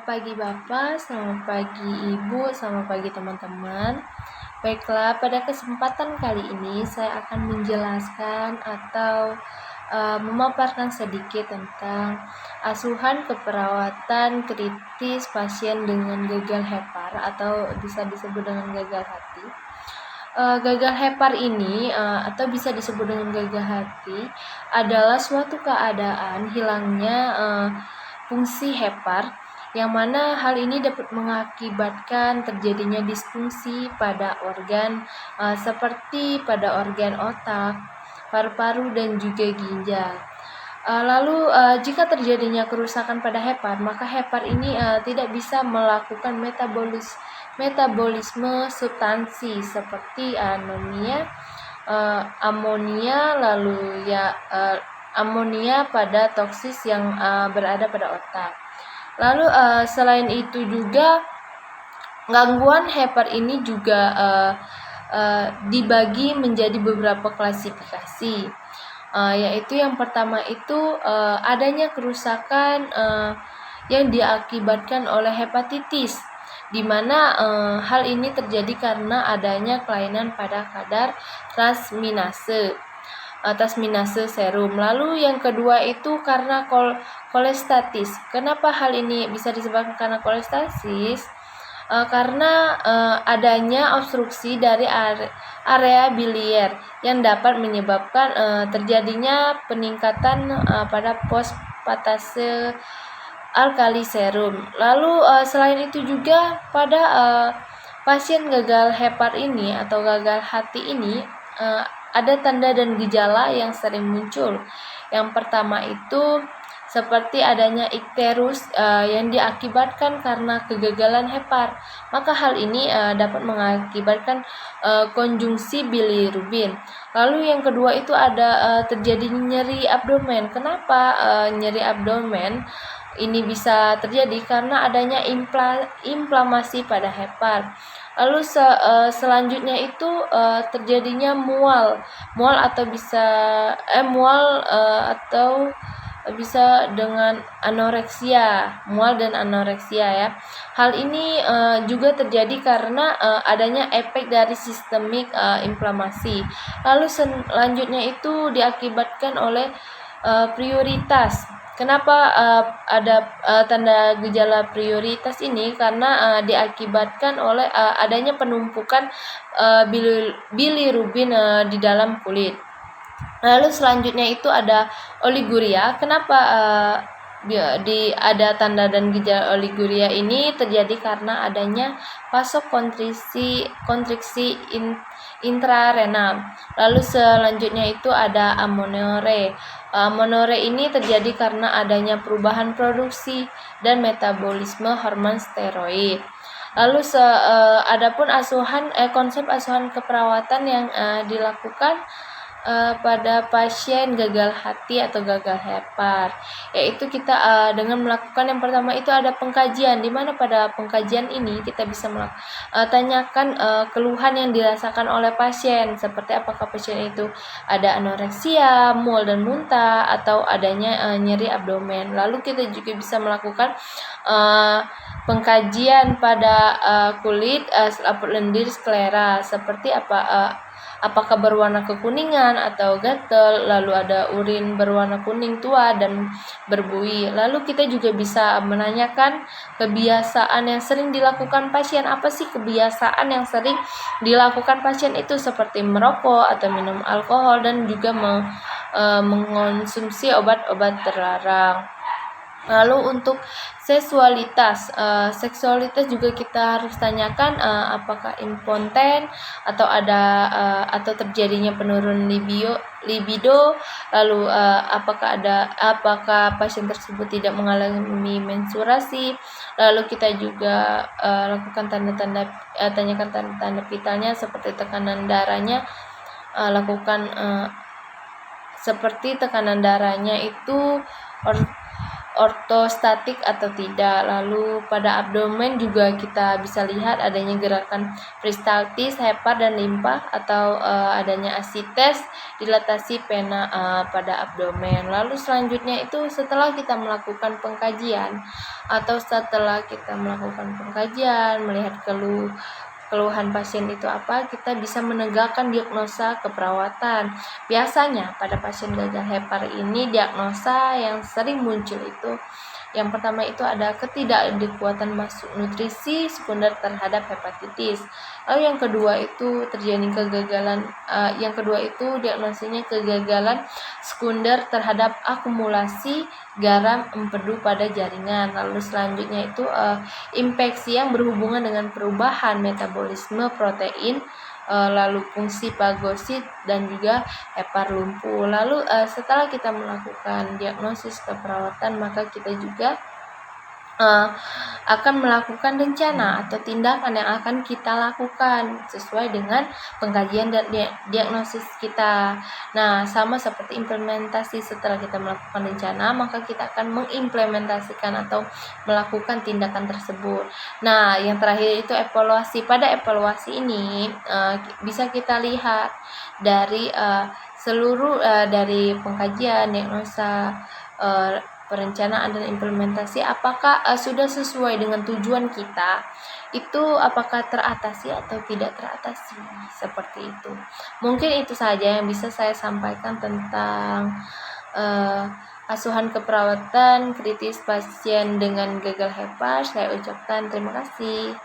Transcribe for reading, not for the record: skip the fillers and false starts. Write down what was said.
Selamat pagi Bapak, selamat pagi Ibu, selamat pagi teman-teman. Baiklah, pada kesempatan kali ini saya akan menjelaskan atau memaparkan sedikit tentang asuhan keperawatan kritis pasien dengan gagal hepar atau bisa disebut dengan gagal hati. Gagal hepar ini atau bisa disebut dengan gagal hati adalah suatu keadaan hilangnya fungsi hepar, yang mana hal ini dapat mengakibatkan terjadinya disfungsi pada organ seperti pada organ otak, paru-paru, dan juga ginjal. Lalu jika terjadinya kerusakan pada hepar, maka hepar ini tidak bisa melakukan metabolisme substansi seperti amonia pada toksis yang berada pada otak. Lalu selain itu juga gangguan hepar ini juga dibagi menjadi beberapa klasifikasi, yaitu yang pertama itu adanya kerusakan yang diakibatkan oleh hepatitis, di mana hal ini terjadi karena adanya kelainan pada kadar transminase serum. Lalu yang kedua itu karena kolestasis. Kenapa hal ini bisa disebabkan karena kolestasis? Karena adanya obstruksi dari area biliar yang dapat menyebabkan terjadinya peningkatan pada fosfatase alkali serum. Lalu selain itu juga pada pasien gagal hepar ini atau gagal hati ini ada tanda dan gejala yang sering muncul. Yang pertama itu seperti adanya ikterus yang diakibatkan karena kegagalan hepar. Maka hal ini dapat mengakibatkan konjungsi bilirubin. Lalu yang kedua itu ada terjadi nyeri abdomen. Kenapa nyeri abdomen ini bisa terjadi? Karena adanya inflamasi pada hepar. Lalu selanjutnya itu terjadinya mual atau bisa dengan anoreksia, mual dan anoreksia ya. Hal ini juga terjadi karena adanya efek dari sistemik inflamasi. Lalu selanjutnya itu diakibatkan oleh prioritas. Kenapa ada tanda gejala prioritas ini? Karena diakibatkan oleh adanya penumpukan bilirubin di dalam kulit. Lalu selanjutnya itu ada oliguria. Kenapa ada tanda dan gejala oliguria ini terjadi? Karena adanya vasokonstriksi intrarenal. Lalu selanjutnya itu ada amenorre. Amenorre ini terjadi karena adanya perubahan produksi dan metabolisme hormon steroid. Lalu adapun konsep asuhan keperawatan yang dilakukan pada pasien gagal hati atau gagal hepar, yaitu kita dengan melakukan yang pertama itu ada pengkajian, di mana pada pengkajian ini kita bisa tanyakan keluhan yang dirasakan oleh pasien, seperti apakah pasien itu ada anoreksia, mual dan muntah, atau adanya nyeri abdomen. Lalu kita juga bisa melakukan pengkajian pada kulit selaput lendir sklera, seperti apakah berwarna kekuningan atau gatal, lalu ada urin berwarna kuning tua dan berbuih. Lalu kita juga bisa menanyakan kebiasaan yang sering dilakukan pasien. Apa sih kebiasaan yang sering dilakukan pasien itu, seperti merokok atau minum alkohol dan juga mengonsumsi obat-obat terlarang. Lalu untuk seksualitas juga kita harus tanyakan apakah impoten atau atau terjadinya penurunan libido. Lalu apakah pasien tersebut tidak mengalami menstruasi. Lalu kita juga lakukan tanyakan tanda-tanda vitalnya seperti tekanan darahnya. Seperti tekanan darahnya itu ortostatik atau tidak. Lalu pada abdomen juga kita bisa lihat adanya gerakan peristaltis, hepar dan limpa, atau adanya asites, dilatasi pena pada abdomen. Lalu selanjutnya itu setelah kita melakukan pengkajian melihat keluhan pasien itu apa, kita bisa menegakkan diagnosa keperawatan. Biasanya pada pasien gagal hepar ini diagnosa yang sering muncul itu yang pertama itu ada ketidakadekuatan masuk nutrisi sekunder terhadap hepatitis. Lalu yang kedua itu diagnosisnya kegagalan sekunder terhadap akumulasi garam empedu pada jaringan. Lalu selanjutnya itu infeksi yang berhubungan dengan perubahan metabolisme protein, lalu fungsi fagosit dan juga hepar lumpuh. Lalu setelah kita melakukan diagnosis keperawatan, maka kita juga akan melakukan rencana atau tindakan yang akan kita lakukan sesuai dengan pengkajian dan diagnosis kita. Nah, sama seperti implementasi, setelah kita melakukan rencana, maka kita akan mengimplementasikan atau melakukan tindakan tersebut. Nah, yang terakhir itu evaluasi. Pada evaluasi ini bisa kita lihat dari seluruh dari pengkajian, diagnosa, perencanaan dan implementasi, apakah sudah sesuai dengan tujuan kita, itu apakah teratasi atau tidak teratasi, seperti itu. Mungkin itu saja yang bisa saya sampaikan tentang asuhan keperawatan kritis pasien dengan gagal hepar. Saya ucapkan terima kasih.